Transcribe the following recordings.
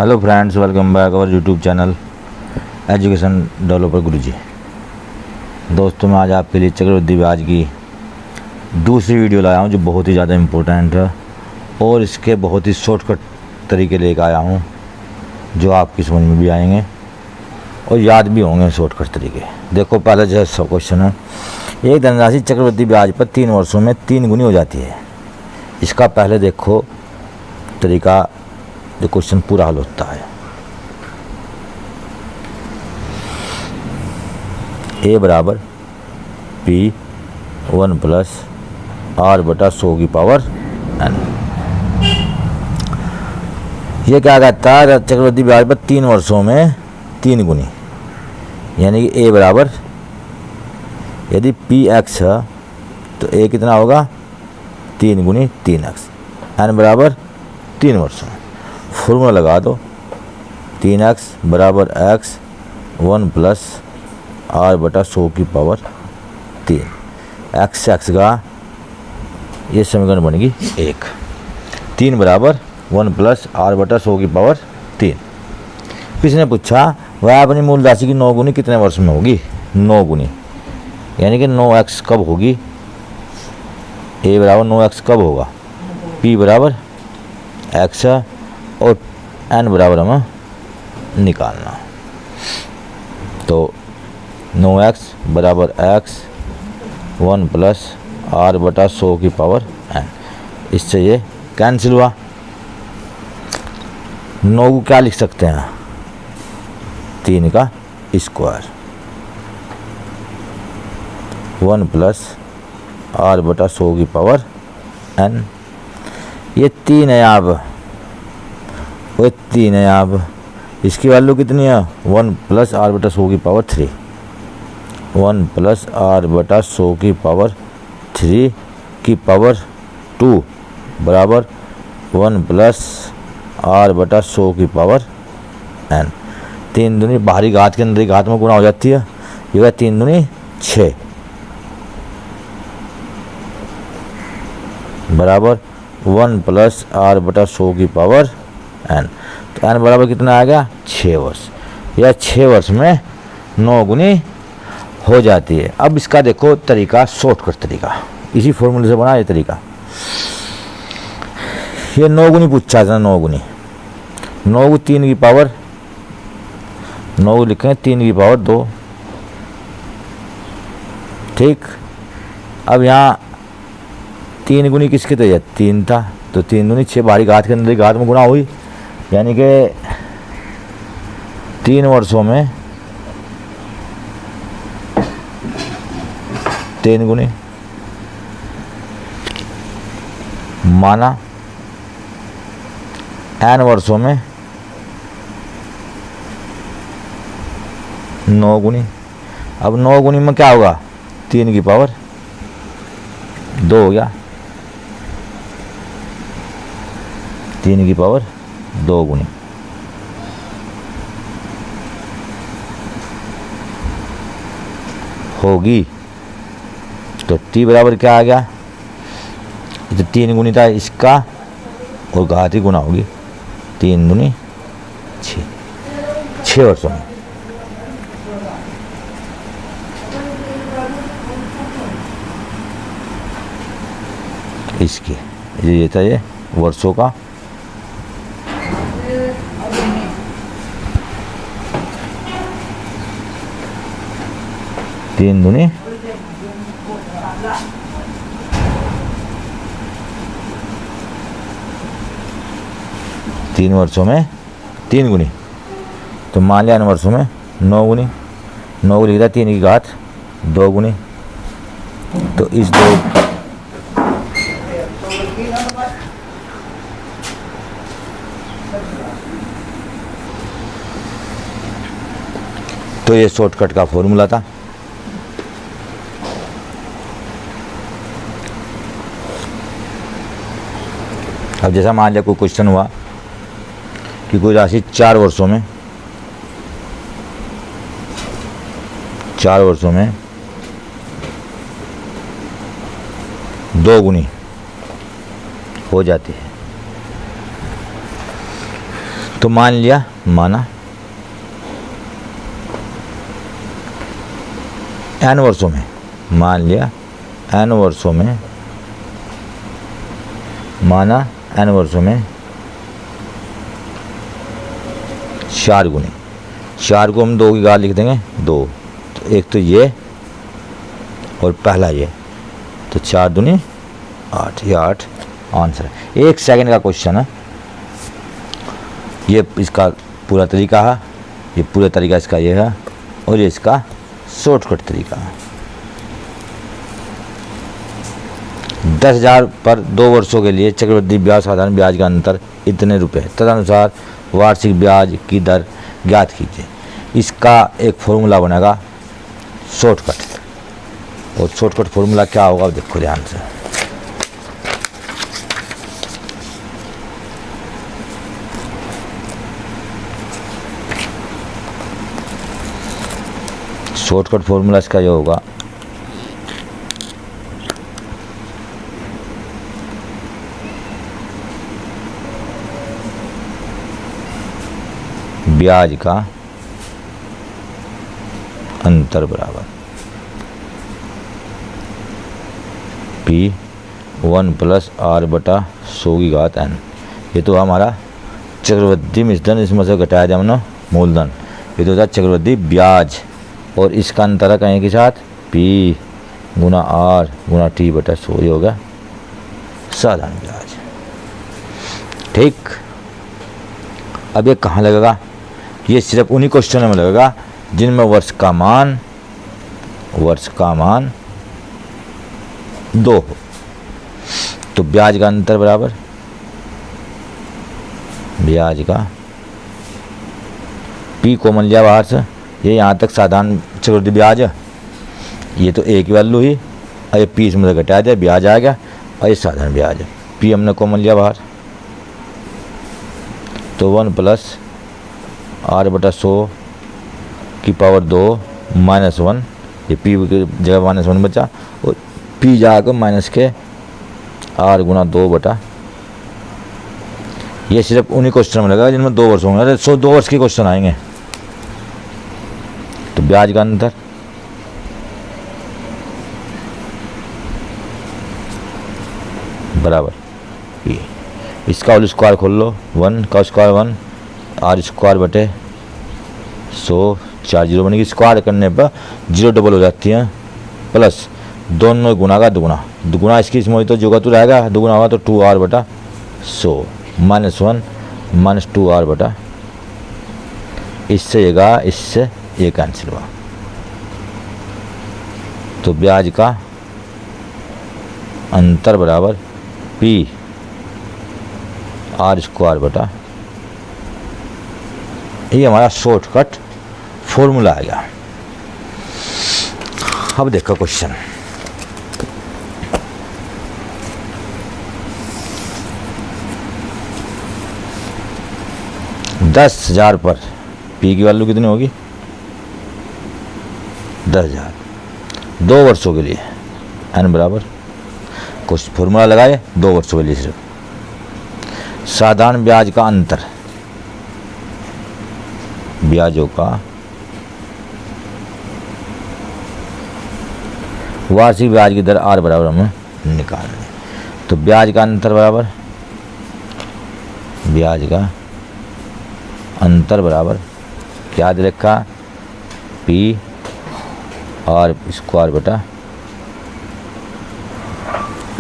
Hello friends, welcome back our YouTube channel education developer Guruji. दोस्तों, मैं आज आपके लिए चक्रवृद्धि ब्याज की दूसरी वीडियो लाया हूं जो बहुत ही ज़्यादा इम्पोर्टेंट है और इसके बहुत ही शॉर्टकट तरीके लेकर आया हूं जो आपकी समझ में भी आएंगे और याद भी होंगे शॉर्टकट तरीके। देखो, पहले जो है क्वेश्चन है, एक धनराशि चक्रवृद्धि ब्याज पर 3 वर्षों में 3 गुनी हो जाती है। इसका पहले देखो तरीका जो क्वेश्चन पूरा हल होता है। ए बराबर पी 1 प्लस आर बटा 100 की पावर एन। ये क्या कहता है, चक्रवृद्धि ब्याज पर 3 वर्षों में 3 गुनी, यानी कि ए बराबर, यदि पी एक्स है तो ए कितना होगा 3 गुनी 3x, एन बराबर 3 वर्षों में। फॉर्मूला लगा दो, 3x बराबर x 1 प्लस आर बटा 100 की पावर 3। x का ये समीकरण बनेगी 1। 3 बराबर 1 प्लस आर बटा 100 की पावर 3। किसने पूछा वह अपनी मूल राशि की 9 गुनी कितने वर्ष में होगी? 9 गुनी, यानी कि 9x कब होगी? a बराबर 9x कब होगा? p बराबर x और n बराबर हमें निकालना। तो 9x बराबर x 1 प्लस आर बटा 100 की पावर n। इससे ये कैंसिल हुआ। 9 को क्या लिख सकते हैं? 3 का स्क्वायर, 1 प्लस आर बटा 100 की पावर n। ये 3 है यहाँ पर, वो 3 है यहाँ पर। इसकी वैल्यू कितनी है? 1 प्लस आर बटा 100 की पावर 3। 1 प्लस आर बटा 100 की पावर 3 की पावर 2 बराबर 1 प्लस आर बटा 100 की पावर n। 3 दूनी बाहरी घात के अंदर घात में गुणा हो जाती है। ये 3 दूनी 6 बराबर 1 प्लस आर बटा 100 की पावर n। तो n बराबर कितना आ गया? 6 वर्ष। यह 6 वर्ष में 9 गुनी हो जाती है। अब इसका देखो तरीका, शॉर्टकट तरीका, इसी फॉर्मूले से बना ये तरीका। ये 9 गुनी पूछा था, 9 गुनी, 9 को 3 की पावर 9 को लिखें 3 की पावर 2। ठीक, अब यहाँ 3 गुनी किसके तो? 3 था, तो 3 दूनी 6 बाहरी घात के अंदर घात में गुणा हुई, यानी कि 3 वर्षों में 3 गुनी माना, n वर्षों में 9 गुनी। अब 9 गुनी में क्या होगा? 3 की पावर 2 हो गया, 3 की पावर 2 गुनी। होगी तो t बराबर क्या आ गया? तो 3 गुनी था इसका और घात ही गुना होगी, 3 गुनी 6 वर्षों में। इसकी ये था ये वर्षों का। तीन दूनी 3 वर्षों में 3 गुनी, तो मान लिया 9 वर्षों में 9 गुनी। 9 को लिखा 3 की घात 2 गुनी। तो इस 2 तो ये शॉर्टकट का फॉर्मूला था। अब जैसा मान लिया कोई क्वेश्चन हुआ कि कोई राशि 4 वर्षों में 2 गुनी हो जाती है, तो मान लिया, माना n वर्षों में, मान लिया n वर्षों में, माना n वर्षों में 4 गुनी, 4 को हम 2 की घात लिख देंगे 2, तो एक तो ये और पहला ये, तो 4 दूनी 8, ये 8 आंसर है। 1 सेकंड का क्वेश्चन है ये, इसका पूरा तरीका है, ये पूरा तरीका इसका ये है, और ये इसका शॉर्टकट तरीका है। 10,000 पर 2 वर्षों के लिए चक्रवृद्धि ब्याज साधारण ब्याज का अंतर इतने रुपए, तदनुसार वार्षिक ब्याज की दर ज्ञात कीजिए। इसका एक फॉर्मूला बनेगा शॉर्टकट, और शॉर्टकट फॉर्मूला क्या होगा देखो ध्यान से। शॉर्टकट फॉर्मूला इसका ये होगा, ब्याज का अंतर बराबर P1 प्लस R बटा 100 की घात n। ये तो हमारा चक्रवृद्धि मिश्रधन, इसमें से घटाया जाए हमने मूलधन, ये तो होता है चक्रवृद्धि ब्याज, और इसका अंतर है कहीं के साथ P गुना R गुना T बटा 100, ये होगा साधारण ब्याज। ठीक, अब ये कहाँ लगेगा? ये सिर्फ उन्हीं क्वेश्चनों में लगेगा जिनमें वर्ष का मान 2 हो। तो ब्याज का अंतर बराबर ब्याज का P कॉमन लिया बाहर से, ये यहाँ तक साधारण चक्रवृद्धि ब्याज है, ये तो एक ही वैल्यू ही, और ये P इसमें से घटाया जाए ब्याज आ गया, और ये साधारण ब्याज है। P हमने कॉमन लिया बाहर, तो 1 प्लस R बटा 100 की पावर 2 माइनस 1, ये P की जगह माइनस 1 बचा, और P जाकर माइनस के R गुना 2 बटा, ये सिर्फ उन्हीं क्वेश्चन में लगेगा जिनमें 2 वर्ष होंगे। अरे 2 वर्ष के क्वेश्चन आएंगे। तो ब्याज का अंतर बराबर P, इसका होल स्क्वायर खोल लो, 1 का स्क्वायर 1, R स्क्वायर बटे 100, 4 जीरो बनेगी, स्क्वायर करने पर 0 डबल हो जाती है, प्लस दोनों गुना का दुगुना, दुगुना इसकी इसमें हुई तो जो का तो रहेगा, दुगुना होगा तो 2R बटा 100 माइनस 1 माइनस 2R बटा, इससे येगा, इससे ये कैंसिल हुआ। तो ब्याज का अंतर बराबर P R स्क्वायर बटा, ये हमारा शॉर्टकट फॉर्मूला आ गया। अब देखो क्वेश्चन, $10,000 पर P की वैल्यू कितनी होगी? 10,000, 2 वर्षों के लिए n बराबर, कुछ फॉर्मूला लगाए 2 वर्षों के लिए सिर्फ, साधारण ब्याज का अंतर, ब्याजों का वार्षिक ब्याज की दर R बराबर हमें निकालनी। तो ब्याज का अंतर बराबर, ब्याज का अंतर बराबर क्या दे रखा? P R स्क्वायर बटा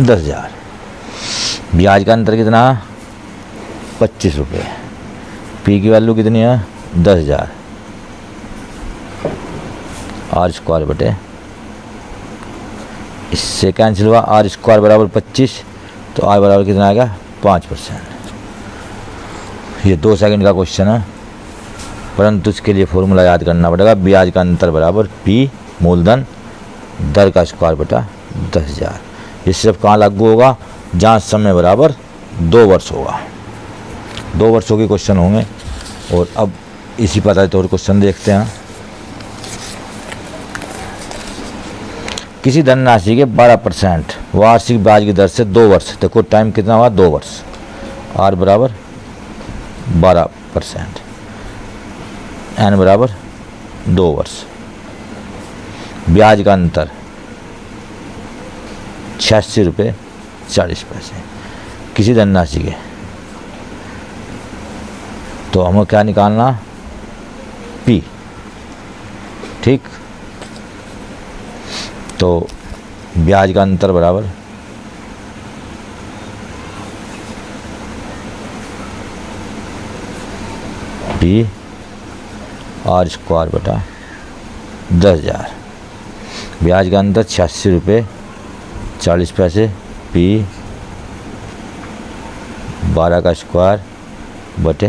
10,000। ब्याज का अंतर कितना? 25 रुपये। P की वैल्यू कितनी है? 10,000, R स्क्वायर बटे, इससे कैंसिल हुआ, R स्क्वायर बराबर 25, तो R बराबर कितना आएगा? 5%। ये 2 सेकंड का क्वेश्चन है, परंतु इसके लिए फॉर्मूला याद करना पड़ेगा। ब्याज का अंतर बराबर P मूलधन दर का स्क्वायर बटा 10,000। ये सिर्फ कहाँ लागू होगा? जहाँ समय बराबर 2 वर्ष होगा। 2 वर्षों के क्वेश्चन होंगे। और अब इसी पता तौर क्वेश्चन देखते हैं। किसी धनराशि के 12% वार्षिक ब्याज की दर से 2 वर्ष, देखो टाइम कितना हुआ? 2 वर्ष, R बराबर 12 4%। n बराबर 2 वर्ष। ब्याज का अंतर 86 रुपये 40 पैसे किसी धनराशि के। तो हमें क्या निकालना, P। ठीक, तो ब्याज का अंतर बराबर P R स्क्वायर बटा 10,000। ब्याज का अंतर 86 रुपये 40 पैसे, P 12 का स्क्वायर बटे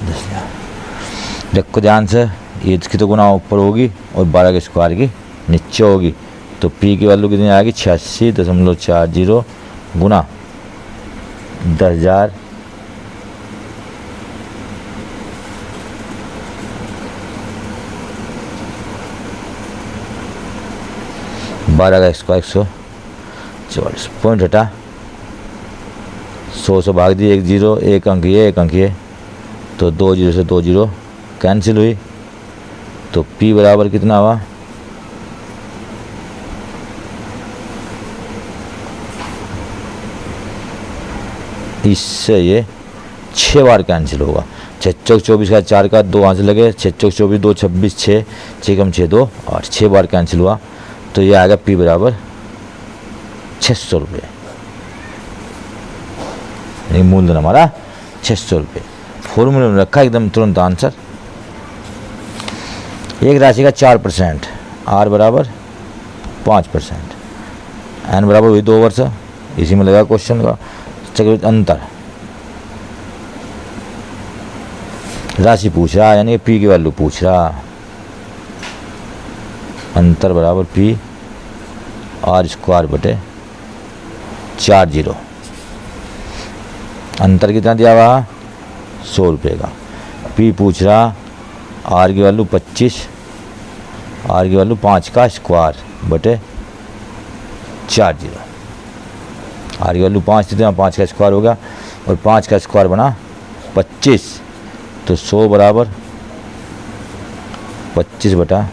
10,000। देखो ध्यान से, ये इसकी तो गुना ऊपर होगी और 12 के स्क्वायर की नीचे होगी। तो P की वैल्यू कितनी आएगी, 86.40 गुना 10,000 12 का स्क्वायर 144। पॉइंट हटा, 100 से भाग दिए 1 0, एक अंक ये एक अंक ये, तो 2 0 से 2 0 कैंसिल हुई। तो P बराबर कितना हुआ, इससे ये 6 बार कैंसिल होगा। 6 चौक 24 का 4 का 2 वहाँ से लगे, 6 चौक 24 2 26 6 6 कम 6 2 8, 6 बार कैंसिल हुआ। तो ये आएगा P बराबर 600 रुपये। मूलधन हमारा 600 रुपये। फॉर्मूले में रखा एकदम तुरंत आंसर। एक राशि का 4%, R बराबर 5%, N बराबर हुई 2 वर्ष। इसी में लगा क्वेश्चन का चक्रवृद्धि अंतर। राशि पूछ रहा, यानी P की वैल्यू पूछ रहा। अंतर बराबर P R स्क्वायर बटे 40। अंतर कितना दिया हुआ, 100 रुपये का। P पूछ रहा, R की वैल्यू 25, R की वैल्यू 5 का स्क्वायर बटे 40। R की वैल्यू 5 थी, 5 का स्क्वायर हो गया और 5 का स्क्वायर बना 25। तो 100 बराबर 25 बटा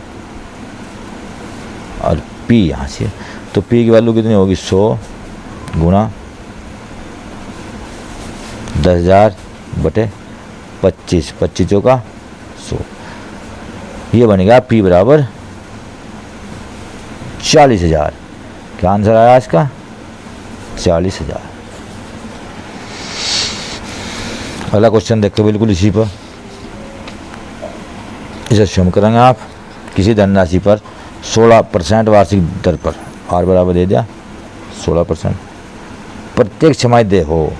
और P यहाँ से, तो P की वैल्यू कितनी होगी, 100 गुना 10,000 बटे 25, 25 चौका 100। ये बनेगा P बराबर 40,000। क्या आंसर आया इसका, 40,000। अगला क्वेश्चन देखो बिल्कुल इसी पर, इसे शुम करेंगे आप। किसी धनराशि पर 16% वार्षिक दर पर, R बराबर दे दिया 16%, प्रत्येक छमाही दे हो।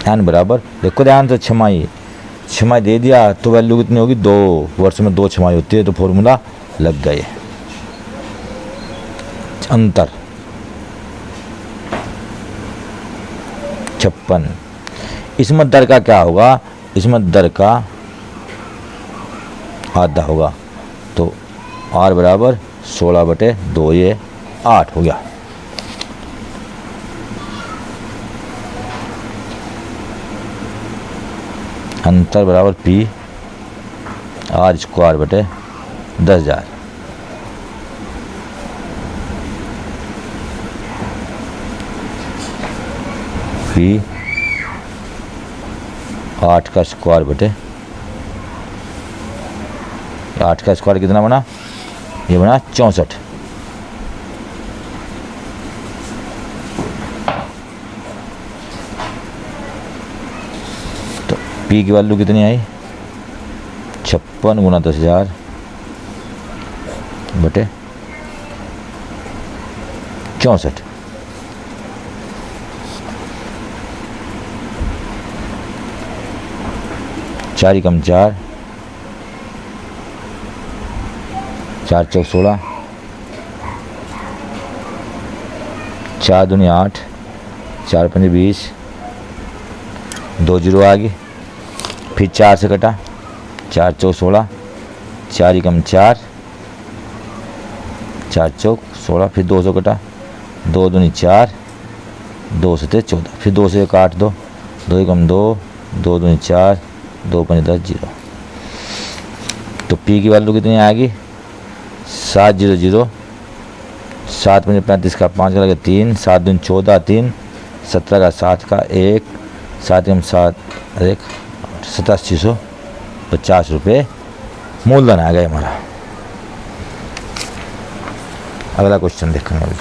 N बराबर, देखो ध्यान से, छमाही दे दिया तो वैल्यू कितनी होगी, 2 वर्ष में 2 छमाही होती है, तो फॉर्मूला लग गए। अंतर 56। इसमें दर का क्या होगा, इसमें दर का आधा होगा। तो R बराबर 16 बटे 2, ये 8 हो गया। अंतर बराबर P R स्क्वायर बटे 10,000। P 8 का स्क्वायर बटे 8 का स्क्वायर कितना बना, ये बना 64। तो P की वैल्यू कितनी आई, 56 गुना 10,000 बटे 64। चार कम 4, 4 चौक 16, 4 दूनी 8, 4 पंजे 20, 2 0 आ गई। फिर 4 से कटा, 4 चौक 16, 4 कम 4, 4 चौक 16, फिर 2 से कटा, 2 दूनी 4, 2 से थे 14, फिर 2 से काट दो, 2 एकम 2, 2 दूनी 4, 2 पंजे 10, 0। तो पी की वैल्यू कितनी आएगी 700, 7 पंजे 35 का 5 का लगे 3, 7 दूनी 14, 3, 17 का 7 का 1, 7 एकम 7, 1, 8750 रुपये मूलधन आ गया हमारा। अगला क्वेश्चन देखेंगे अभी।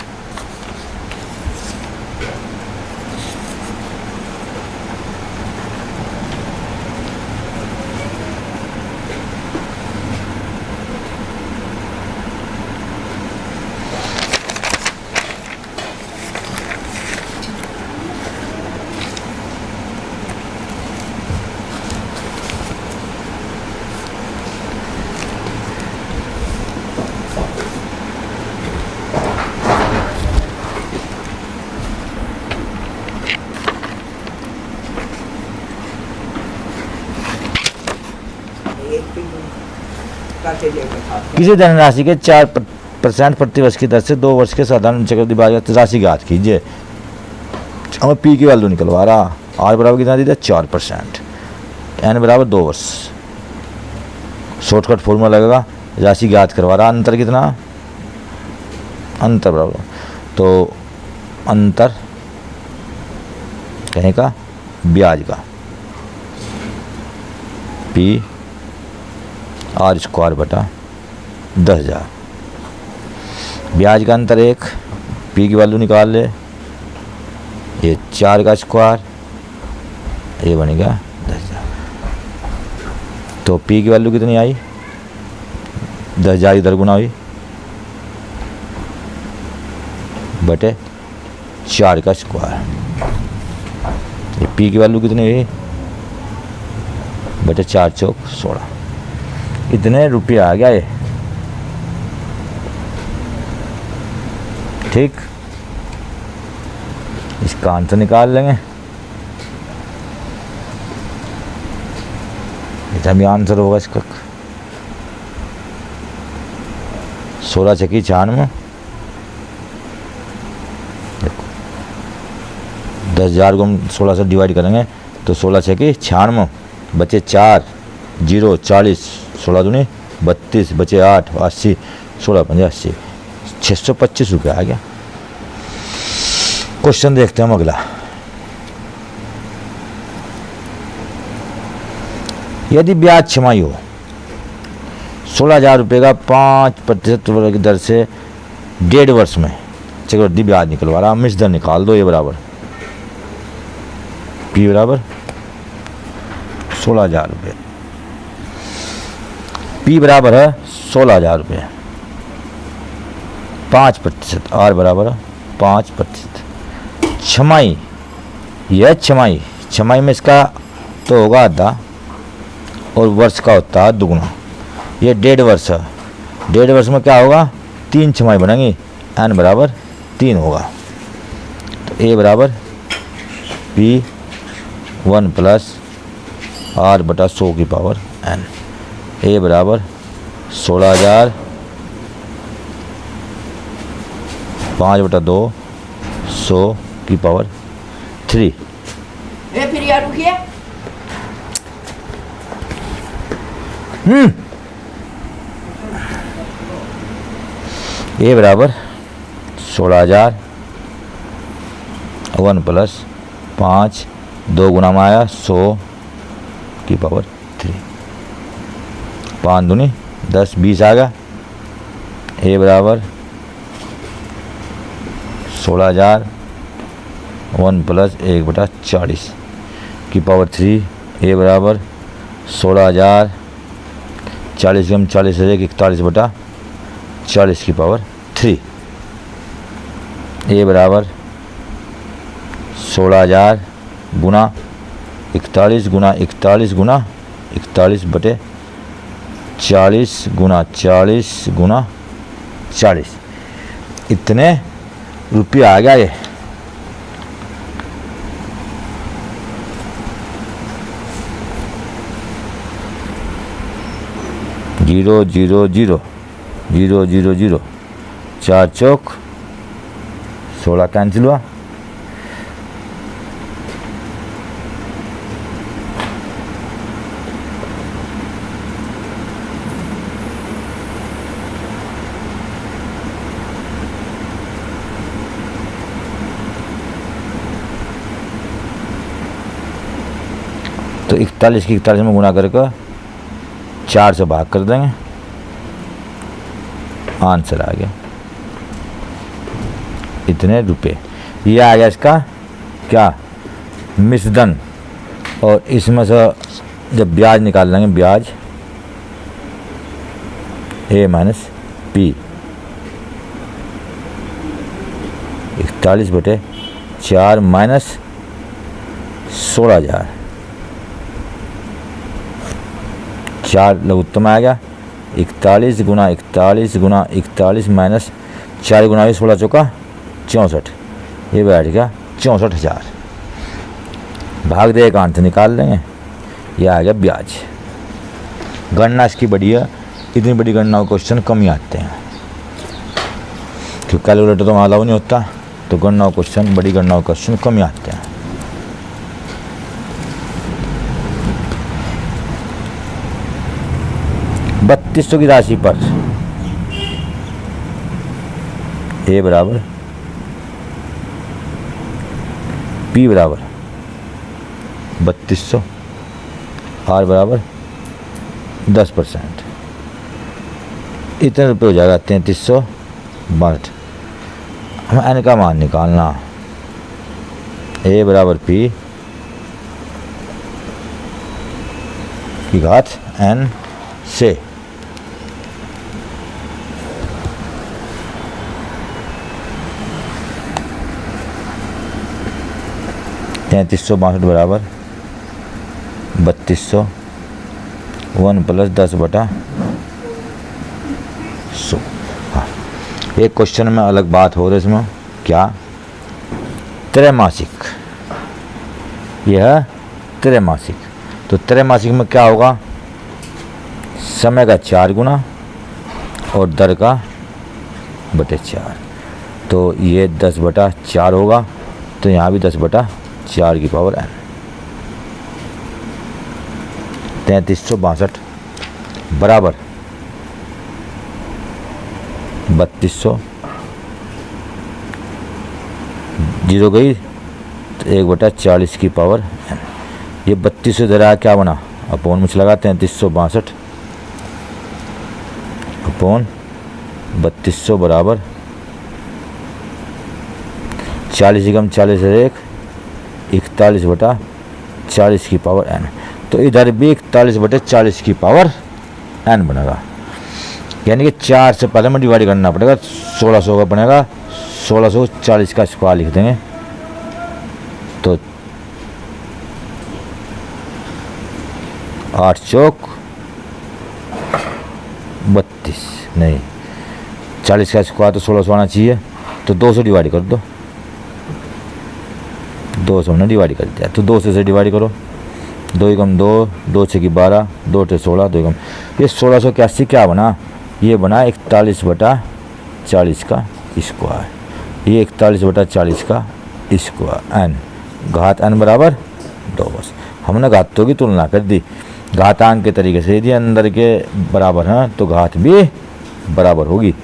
किसी धनराशि के 4% प्रतिवर्ष की दर से 2 वर्ष के साधारण चक्रवृद्धि ब्याज राशि ज्ञात कीजिए। हमें पी की वैल्यू निकलवा रहा, आर बराबर कितना दिया 4%, एन बराबर 2 वर्ष। शॉर्टकट फॉर्मूला लगेगा, राशि ज्ञात करवा रहा, अंतर कितना, अंतर बराबर, तो अंतर कहीं का ब्याज का पी आर स्क्वायर बटा 10,000, ब्याज का अंतर 1, पी की वैल्यू निकाल ले, ये 4 का स्क्वायर, ये बनेगा 10,000। तो पी की वैल्यू कितनी आई 10,000 इधर गुना हुई बटे 4 का स्क्वायर, ये पी की वैल्यू कितनी हुई बटे 4 चौक 16, इतने रुपये आ गया ये। ठीक, इसका आंसर निकाल लेंगे, इतना भी आंसर होगा इसका 16 छक्की 96, देखो 10,000 को हम 16 से डिवाइड करेंगे तो 16 छक्की 96 बचे 4, 0 40, 16 दूनी 32 बचे 8, 80, 16 पंजे 80, 625 रुपये आ गया। क्वेश्चन देखते हैं हम अगला। यदि ब्याज छमाही हो 16,000 रुपये का 5% की दर से 1.5 वर्ष में चक्रवृद्धि ब्याज निकलवा रहा, मिश्र दर निकाल दो, ये बराबर पी बराबर 16,000 रुपये, पी बराबर है 16,000 रुपये, 5%, आर बराबर 5%, छमाही, यह छमाही में इसका तो होगा आधा और वर्ष का होता है दुगुना, ये 1.5 वर्ष है, 1.5 वर्ष में क्या होगा 3 छमाही बनेंगी, एन बराबर 3 होगा, तो ए बराबर पी 1 प्लस आर बटा 100 की पावर एन, ए बराबर 16,000 5 बटा 2 100 की पावर 3। फिर यार रुकिए, ए बराबर 16,000 1 प्लस 5 2 गुना में आया 100 की पावर 3, 5 दूनी 10 20 आ गया, ए बराबर 16,000 1 प्लस 1 बटा 40 की पावर 3, ए बराबर 16,000 40 कम 40 से 41 बटा 40 की पावर 3, ए बराबर 16,000 गुना 41 गुना 41 गुना 41 बटे 40 गुना 40 गुना 40, इतने रुपये आ गया ये। Zero zero zero zero zero zero 4 चौक 16 कैंसिल हुआ, तो 41 की 41 में गुना करके 4 से भाग कर देंगे, आंसर आ गया इतने रुपए। ये आ गया इसका क्या, मिश्रधन। और इसमें से जब ब्याज निकाल लेंगे, ब्याज ए माइनस पी, 41/4 माइनस 16,000, 4 लघुत्तम आ गया। 41 गुना 41 गुना 41 माइनस 4 गुना 16 चौका 64, ये बैठ गया 64,000। भाग दे का अंत निकाल लेंगे, ये आ गया ब्याज। गणना इसकी बड़ी है, इतनी बड़ी गणना के क्वेश्चन कम ही आते हैं, क्योंकि कैलकुलेटर तो अलाउ नहीं होता, तो गणना क्वेश्चन, बड़ी गणना क्वेश्चन कम ही आते हैं। $3200 की राशि पर ए बराबर पी बराबर 3200, आर बराबर 10%, इतने रुपये हो जाएगा 3362। हमें एन का मान निकालना, ए बराबर पी की घात एन से। $3362 बराबर 3200, 1 + 10/100। हाँ, एक क्वेश्चन में अलग बात हो रही है इसमें, क्या, त्रैमासिक, यह त्रैमासिक। तो त्रैमासिक में क्या होगा, समय का 4 गुना और दर का बटे 4, तो ये 10/4 होगा, तो यहाँ भी 10/4 की पावर n। 3362 बराबर 3200, 0 गई तो 1/40 की पावर n। ये 3200 जरा क्या बना, अपोन मुझे लगा 3362 अपोन 3200 बराबर 40 × 40 = 41/40 की पावर n। तो इधर भी 41/40 की पावर n बनेगा, यानी कि 4 से पहले में डिवाइड करना पड़ेगा, 1600 का बनेगा, 1640 का स्क्वायर लिख देंगे, तो 8 चौक 32, नहीं 40 का स्क्वायर तो 1600 आना चाहिए, तो 200 डिवाइड कर दो, 200 ने डिवाइड कर दिया, तो 200 से डिवाइड करो, 2 × 2, 2 × 6 = 12, 2 × 16, 2 ये 1681 क्या बना, ये बना 41/40 का स्क्वायर, ये 41/40 का स्क्वायर n, घात n बराबर 2। बस हमने घातों की तुलना कर दी, घातांक के तरीके से, यदि अंदर के बराबर हैं तो घात भी बराबर होगी।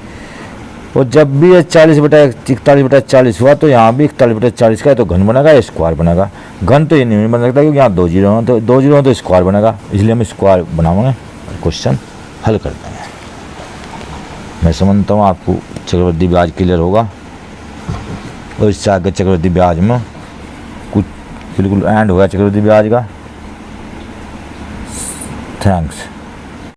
और जब भी ये 40/41 हुआ तो यहाँ भी 41/40 का है, तो घन बनेगा, स्क्वायर बनेगा। घन तो ये नहीं बन सकता क्योंकि यहाँ 2 जीरो हैं, तो 2 जीरो हैं तो स्क्वायर बनेगा, इसलिए हम स्क्वायर बनाएंगे, क्वेश्चन हल कर देंगे। मैं समझता हूँ आपको चक्रवृद्धि ब्याज क्लियर होगा, और इससे आगे चक्रवृद्धि ब्याज में कुछ बिल्कुल एंड होगा चक्रवृद्धि ब्याज का। थैंक्स।